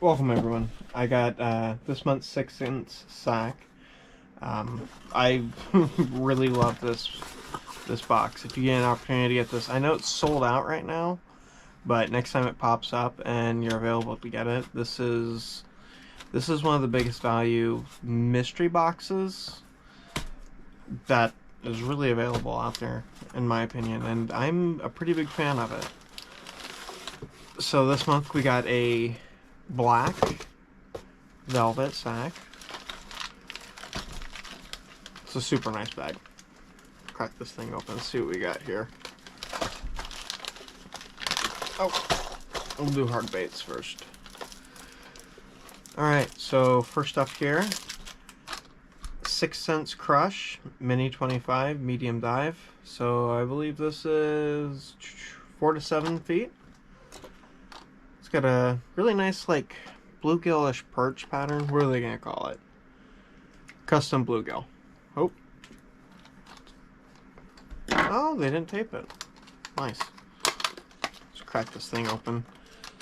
Welcome everyone. I got this month's 6-inch sack. I really love this box. If you get an opportunity to get this, I know it's sold out right now, but next time it pops up and you're available to get it, this is one of the biggest value mystery boxes that is really available out there, in my opinion, and I'm a pretty big fan of it. So this month we got a black velvet sack. It's a super nice bag. Crack this thing open, see what we got here. Oh, we'll do hard baits first. Alright, so first up here, 6 cents crush, mini 25, medium dive. So I believe this is 4 to 7 feet. It's got a really nice, like, bluegill-ish perch pattern. What are they gonna call it? Custom bluegill. Oh. Oh, they didn't tape it. Nice. Let's crack this thing open.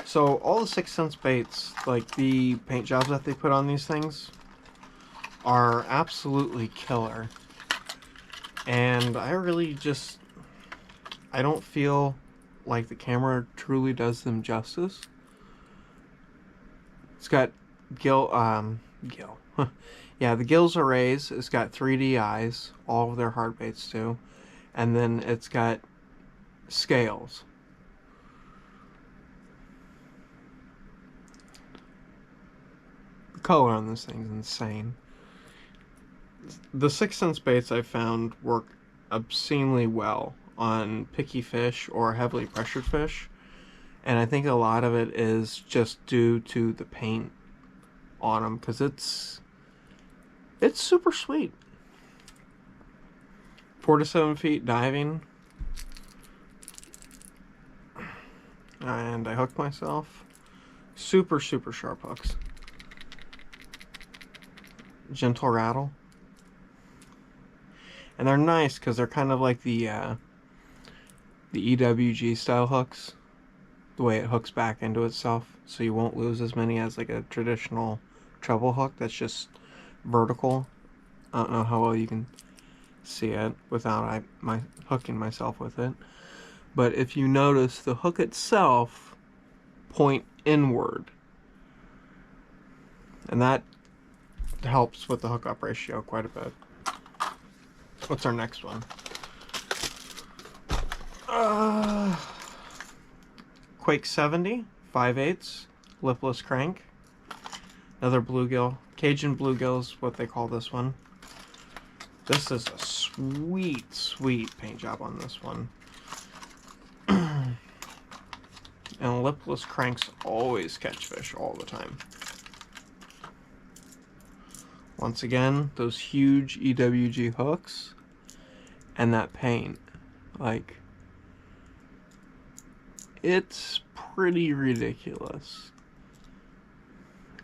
So all the 6 cents baits, like the paint jobs that they put on these things, are absolutely killer. And I really just, I don't feel like the camera truly does them justice. It's got gill. Yeah, the gills are raised. It's got 3D eyes. All of their hard baits do. And then it's got scales. The color on this thing's insane. The 6 cents baits I found work obscenely well on picky fish or heavily pressured fish. And I think a lot of it is just due to the paint on them, because it's super sweet. 4 to 7 feet diving. And I hooked myself. Super, super sharp hooks. Gentle rattle. And they're nice because they're kind of like the EWG style hooks. The way it hooks back into itself, so you won't lose as many as like a traditional treble hook that's just vertical. I don't know how well you can see it without my hooking myself with it, but if you notice, the hook itself point inward, and that helps with the hookup ratio quite a bit. What's our next one? Quake 70, 5/8, lipless crank. Another bluegill. Cajun Bluegill is what they call this one. This is a sweet, sweet paint job on this one. And lipless cranks always catch fish all the time. Once again, those huge EWG hooks and that paint. Like, it's pretty ridiculous.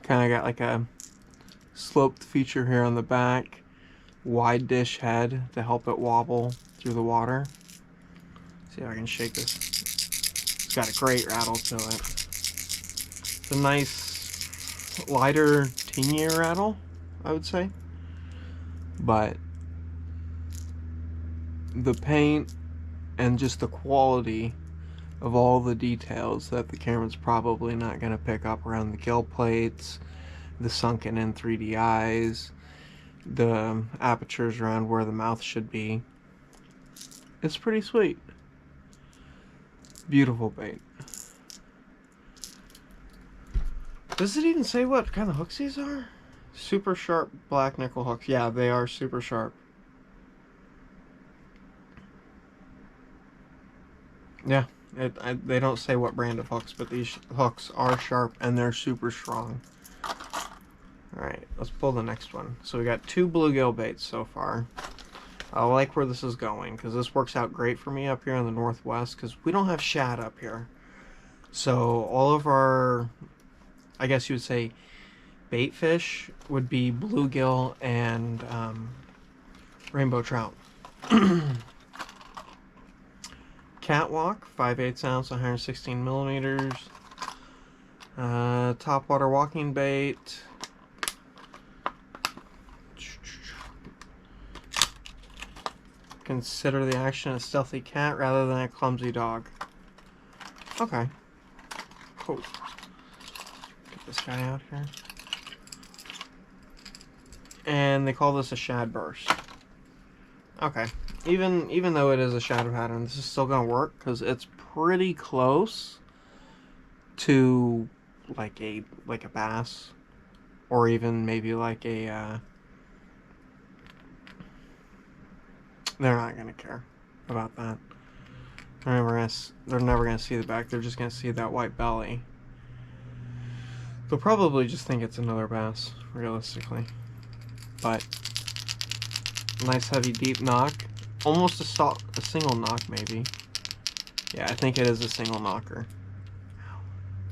Kind of got like a sloped feature here on the back, wide dish head to help it wobble through the water. See if I can shake this. It's got a great rattle to it. It's a nice, lighter, teenier rattle, I would say. But the paint and just the quality of all the details that the camera's probably not going to pick up around the gill plates, the sunken in 3D eyes, the apertures around where the mouth should be. It's pretty sweet. Beautiful bait. Does it even say what kind of hooks these are? Super sharp black nickel hooks. Yeah, they are super sharp. Yeah. They don't say what brand of hooks, but these hooks are sharp and they're super strong. Alright, let's pull the next one. So we got 2 bluegill baits so far. I like where this is going, because this works out great for me up here in the northwest, because we don't have shad up here. So all of our, I guess you would say, bait fish would be bluegill and rainbow trout. Catwalk, 5/8 ounce, 116 millimeters. Topwater walking bait. Consider the action a stealthy cat rather than a clumsy dog. Okay. Cool. Get this guy out here. And they call this a shad burst. Okay. Even though it is a shadow pattern, this is still gonna work because it's pretty close to like a bass, or even maybe like a. They're not gonna care about that. They're never gonna see the back. They're just gonna see that white belly. They'll probably just think it's another bass, realistically. But nice heavy deep knock, almost a single knock maybe. Yeah, I think it is a single knocker.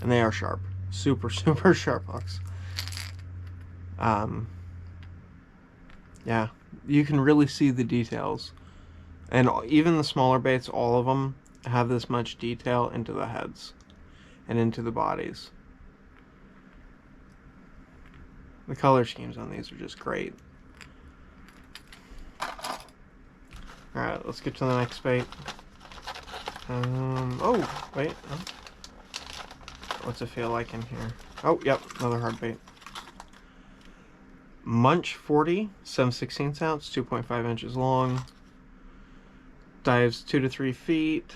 And they are sharp, super sharp hooks. Yeah, you can really see the details. And even the smaller baits, all of them have this much detail into the heads and into the bodies. The color schemes on these are just great. Alright, let's get to the next bait. Oh, wait. Oh. What's it feel like in here? Oh, yep, another hard bait. Munch 40, 7/16 ounce, 2.5 inches long. Dives 2 to 3 feet,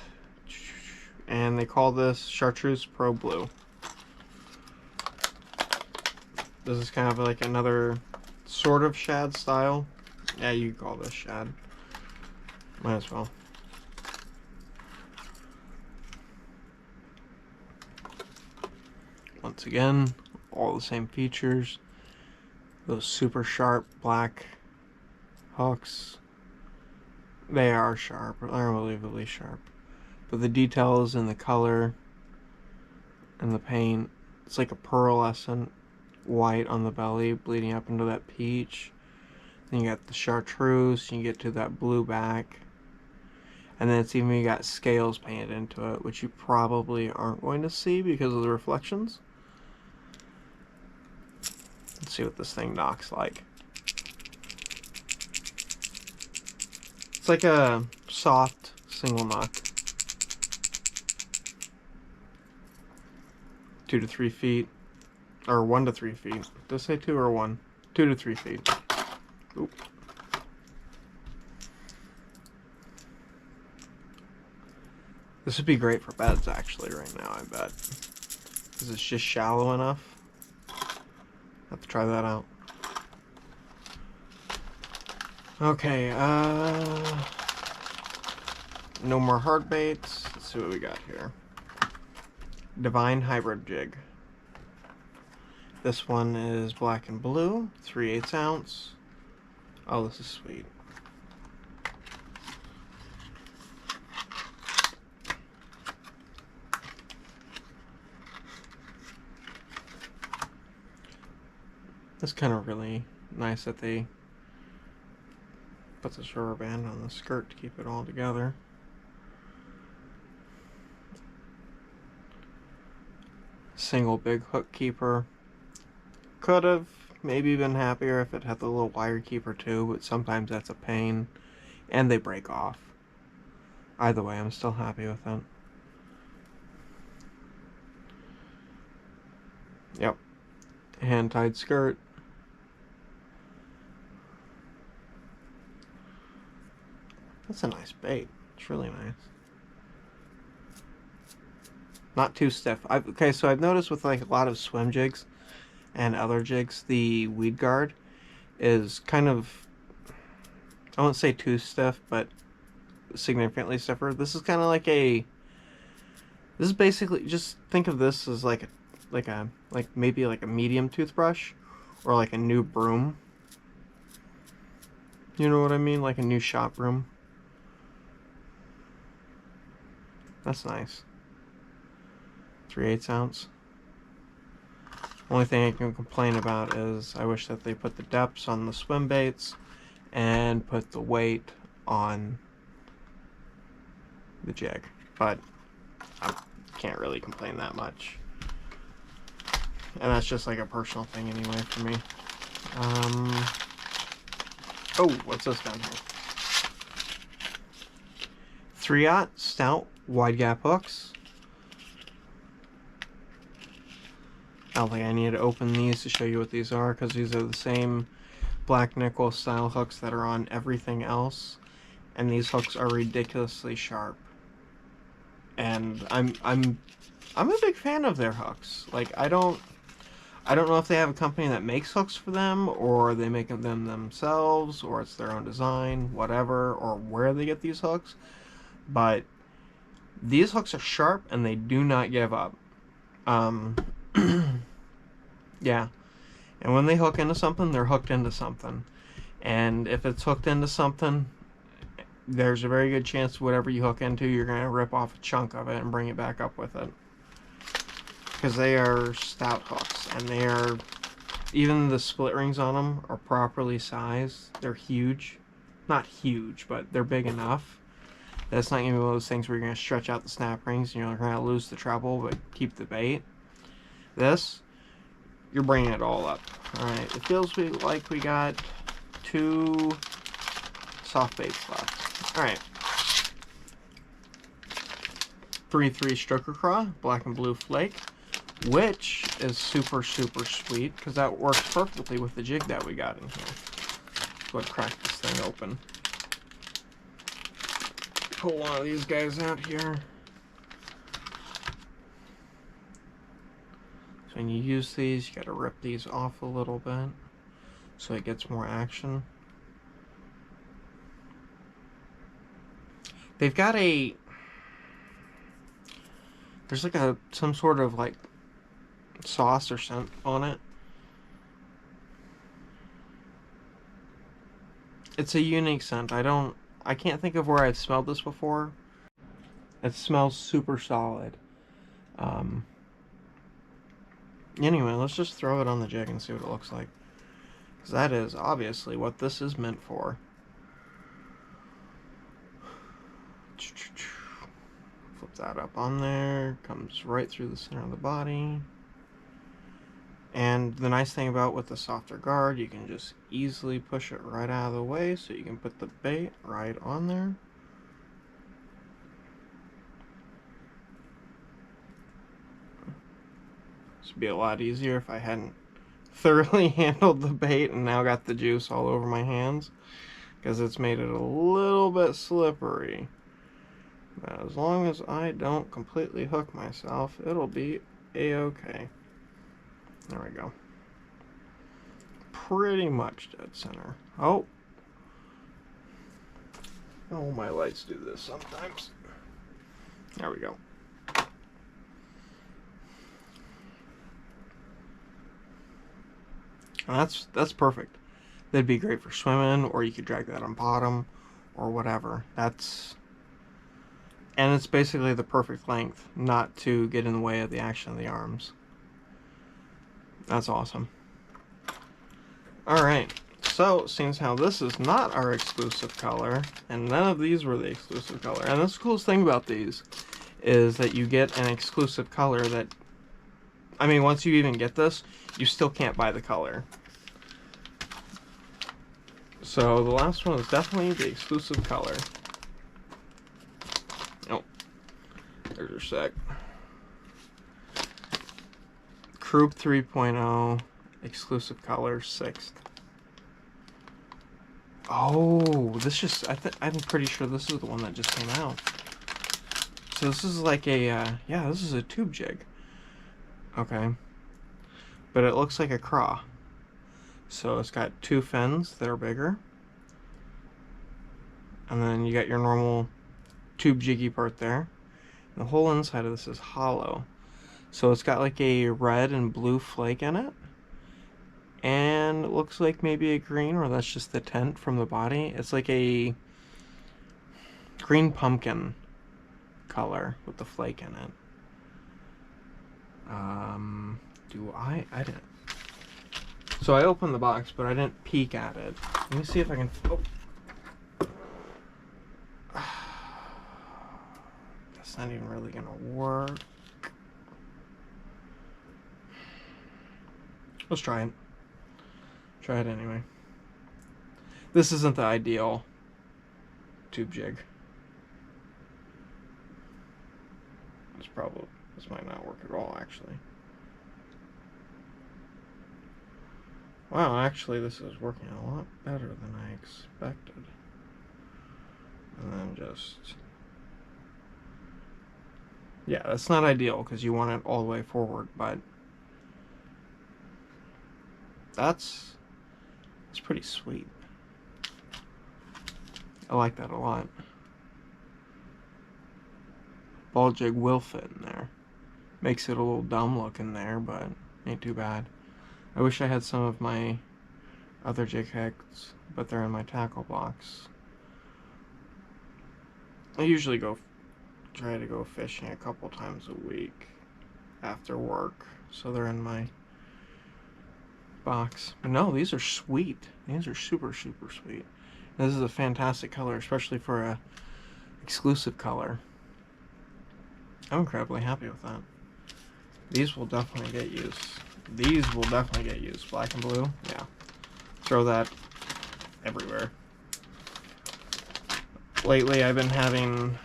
and they call this Chartreuse Pro Blue. This is kind of like another sort of shad style. Yeah, you could call this shad. Might as well. Once again, all the same features. Those super sharp black hooks. They are sharp, unbelievably sharp. But the details and the color and the paint, it's like a pearlescent white on the belly bleeding up into that peach. Then you got the chartreuse, you get to that blue back. And then it's even you got scales painted into it, which you probably aren't going to see because of the reflections. Let's see what this thing knocks like. It's like a soft single knock. 2 to 3 feet. Or 1 to 3 feet. Does it say 2 or 1? 2 to 3 feet. Oop. This would be great for beds actually right now, I bet. Because it's just shallow enough. Have to try that out. Okay, no more hard baits. Let's see what we got here. Divine Hybrid Jig. This one is black and blue, 3/8 ounce. Oh, this is sweet. It's kind of really nice that they put this rubber band on the skirt to keep it all together. Single big hook keeper. Could have maybe been happier if it had the little wire keeper too, but sometimes that's a pain. And they break off. Either way, I'm still happy with it. Yep. Hand-tied skirt. That's a nice bait. It's really nice. Not too stiff. Okay, so I've noticed with like a lot of swim jigs and other jigs, the weed guard is kind of, I won't say too stiff, but significantly stiffer. This is kind of like a, this is basically, just think of this as like maybe like a medium toothbrush or like a new broom. You know what I mean? Like a new shop broom. That's nice. 3/8 ounce. Only thing I can complain about is I wish that they put the depths on the swim baits and put the weight on the jig, but I can't really complain that much. And that's just like a personal thing anyway for me. Oh, what's this down here? 3/0 stout wide gap hooks. I don't think I need to open these to show you what these are, because these are the same black nickel style hooks that are on everything else, and these hooks are ridiculously sharp. And I'm a big fan of their hooks. Like, I don't know if they have a company that makes hooks for them, or they make them themselves, or it's their own design, whatever, or where they get these hooks. But these hooks are sharp and they do not give up. Yeah. And when they hook into something, they're hooked into something. And if it's hooked into something, there's a very good chance whatever you hook into, you're going to rip off a chunk of it and bring it back up with it. Because they are stout hooks, and they are, even the split rings on them are properly sized. They're huge. Not huge, but they're big enough. That's not going to be one of those things where you're going to stretch out the snap rings and you're going to lose the treble but keep the bait. This, you're bringing it all up. Alright, it feels like we got 2 soft baits left. Alright. 3/3 stroker craw, black and blue flake, which is super, super sweet because that works perfectly with the jig that we got in here. Let's go ahead and crack this thing open. Pull one of these guys out here. So when you use these, you gotta rip these off a little bit so it gets more action. They've got there's like some sort of like sauce or scent on it. It's a unique scent. I can't think of where I've smelled this before. It smells super solid. Anyway, let's just throw it on the jig and see what it looks like. Because that is obviously what this is meant for. Flip that up on there. Comes right through the center of the body. And the nice thing about with the softer guard, you can just easily push it right out of the way so you can put the bait right on there. This would be a lot easier if I hadn't thoroughly handled the bait and now got the juice all over my hands, because it's made it a little bit slippery. But as long as I don't completely hook myself, it'll be a-okay. There we go. Pretty much dead center. Oh, my lights do this sometimes. There we go. And that's perfect. That'd be great for swimming, or you could drag that on bottom, or whatever. And it's basically the perfect length, not to get in the way of the action of the arms. That's awesome. Alright, so seems how this is not our exclusive color, and none of these were the exclusive color. And that's the coolest thing about these, is that you get an exclusive color that, I mean, once you even get this, you still can't buy the color. So the last one is definitely the exclusive color. Oh, there's your sec. Croup 3.0, exclusive color, 6th. Oh, I'm pretty sure this is the one that just came out. So this is like a, yeah, this is a tube jig. Okay. But it looks like a craw. So it's got 2 fins that are bigger. And then you got your normal tube jiggy part there. And the whole inside of this is hollow. So it's got like a red and blue flake in it. And it looks like maybe a green, or that's just the tint from the body. It's like a green pumpkin color with the flake in it. I didn't. So I opened the box, but I didn't peek at it. Let me see if I can. Oh. That's not even really gonna work. Let's try it. Try it anyway. This isn't the ideal tube jig. This might not work at all, actually. Wow, actually this is working a lot better than I expected. And then just... yeah, that's not ideal because you want it all the way forward, but that's pretty sweet. I like that a lot. Ball jig will fit in there. Makes it a little dumb looking there, but ain't too bad. I wish I had some of my other jig heads, but they're in my tackle box. I usually try to go fishing a couple times a week after work, so they're in my box. But no, these are sweet. These are super, super sweet. This is a fantastic color, especially for a exclusive color. I'm incredibly happy with that. These will definitely get used. These will definitely get used. Black and blue, yeah. Throw that everywhere. Lately, I've been having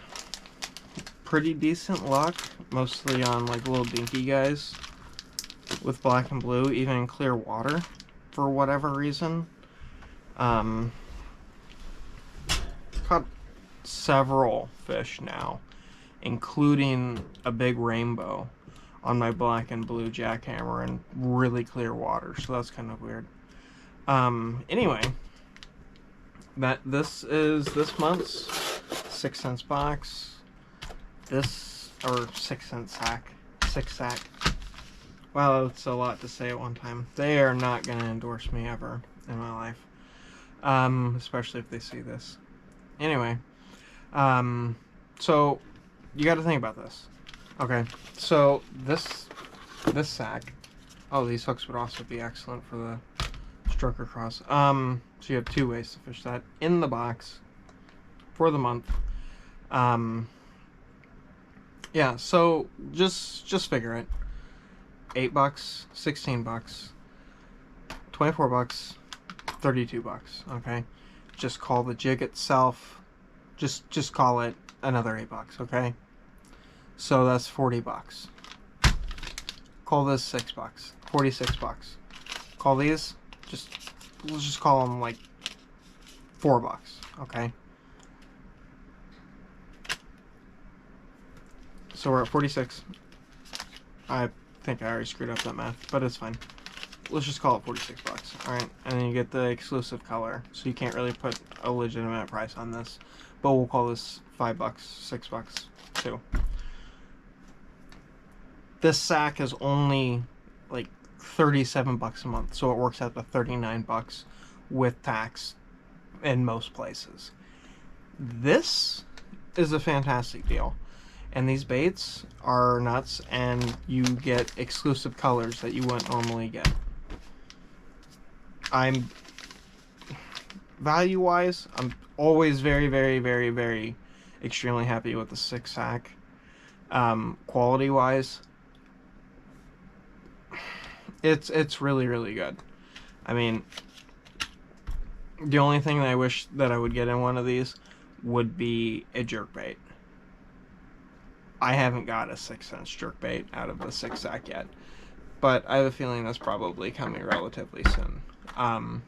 pretty decent luck, mostly on like little dinky guys with black and blue, even in clear water, for whatever reason. Caught several fish now, including a big rainbow on my black and blue jackhammer in really clear water, so that's kind of weird. Anyway, this is this month's 6 cents box. Or 6 cent sack. 6 sack. Wow, that's a lot to say at one time. They are not going to endorse me ever in my life. Especially if they see this. Anyway, so you got to think about this. Okay, so this sack. Oh, these hooks would also be excellent for the stroker cross. So you have 2 ways to fish that in the box for the month. Yeah, so just figure it. $8, $16, $24, $32. Okay, just call the jig itself. Just call it another $8. Okay, so that's $40. Call this $6, $46. Call these let's just call them like $4. Okay. So we're at 46. I think I already screwed up that math, but it's fine. Let's just call it $46. Alright, and then you get the exclusive color, so you can't really put a legitimate price on this. But we'll call this $5, $6 too. This sack is only like $37 a month, so it works out to $39 with tax in most places. This is a fantastic deal. And these baits are nuts, and you get exclusive colors that you wouldn't normally get. Value-wise, I'm always very, very, very, very extremely happy with the 6 sack. Quality-wise, it's really, really good. I mean, the only thing that I wish that I would get in one of these would be a jerkbait. I haven't got a 6 cents jerkbait out of the 6 sack yet, but I have a feeling that's probably coming relatively soon. And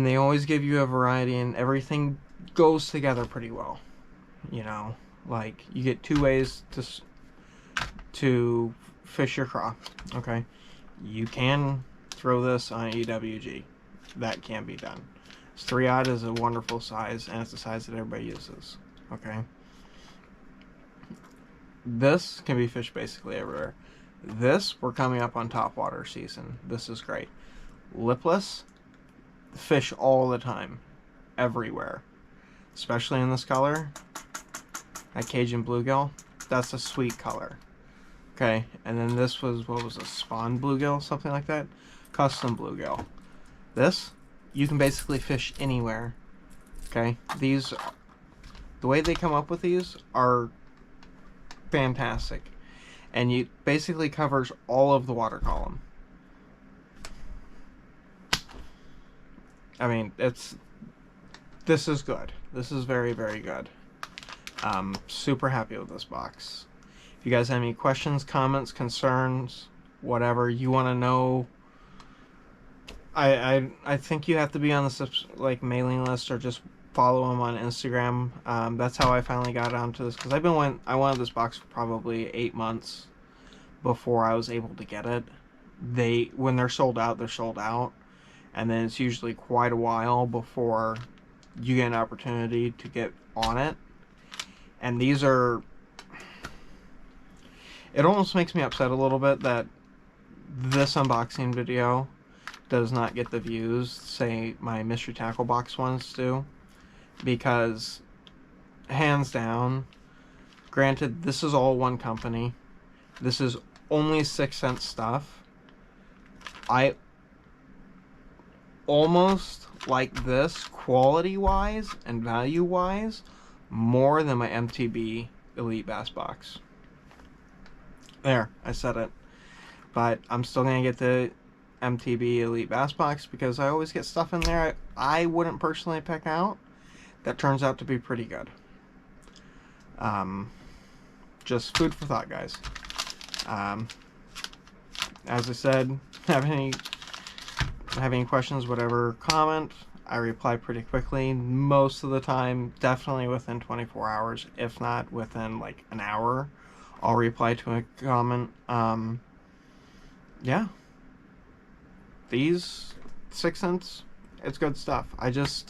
they always give you a variety, and everything goes together pretty well. You know, like you get 2 ways to fish your craw. Okay, you can throw this on EWG. That can be done. 3/0 is a wonderful size, and it's the size that everybody uses. Okay. This can be fished basically everywhere. We're coming up on topwater season. This is great. Lipless, fish all the time, everywhere. Especially in this color. That Cajun Bluegill, that's a sweet color. Okay, and then this was, what was a spawn bluegill, something like that? Custom bluegill. This, you can basically fish anywhere. Okay, the way they come up with these are fantastic, and you basically covers all of the water column. I mean, this is good. This is very, very good. Super happy with this box. If you guys have any questions, comments, concerns, whatever you want to know, I think you have to be on the like mailing list or just follow them on Instagram. That's how I finally got onto this, because I wanted this box for probably 8 months before I was able to get it. When they're sold out, they're sold out, and then it's usually quite a while before you get an opportunity to get on it. And these are, it almost makes me upset a little bit that this unboxing video does not get the views, say, my Mystery Tackle Box ones do. Because, hands down, granted, this is all one company. This is only 6-cent stuff. I almost like this, quality-wise and value-wise, more than my MTB Elite Bass Box. There, I said it. But I'm still going to get the MTB Elite Bass Box because I always get stuff in there I wouldn't personally pick out that turns out to be pretty good. Just food for thought, guys. As I said, have any questions, whatever, comment. I reply pretty quickly. Most of the time, definitely within 24 hours, if not within like an hour, I'll reply to a comment. Yeah. These 6 cents, it's good stuff. I just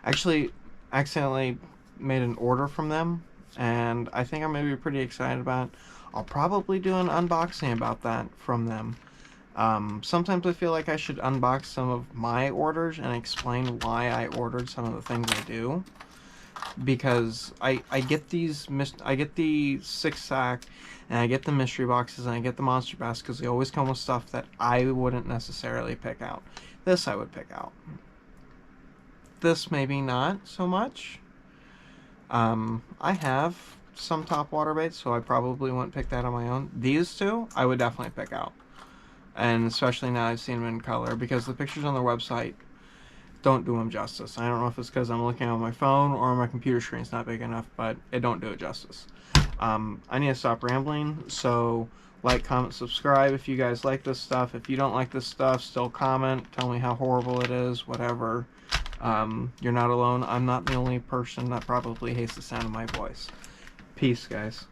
actually accidentally made an order from them, and I think I'm going to be pretty excited about it. I'll probably do an unboxing about that from them. Sometimes I feel like I should unbox some of my orders and explain why I ordered some of the things I do, because I get these, I get the 6-sack, and I get the mystery boxes, and I get the monster bass because they always come with stuff that I wouldn't necessarily pick out. This I would pick out. This maybe not so much. I have some topwater baits, so I probably wouldn't pick that on my own. These two I would definitely pick out, and especially now I've seen them in color, because the pictures on their website don't do them justice. I don't know if it's because I'm looking on my phone or my computer screen's not big enough, but it don't do it justice. I need to stop rambling, so like, comment, subscribe if you guys like this stuff. If you don't like this stuff, still comment, tell me how horrible it is, whatever. You're not alone. I'm not the only person that probably hates the sound of my voice. Peace, guys.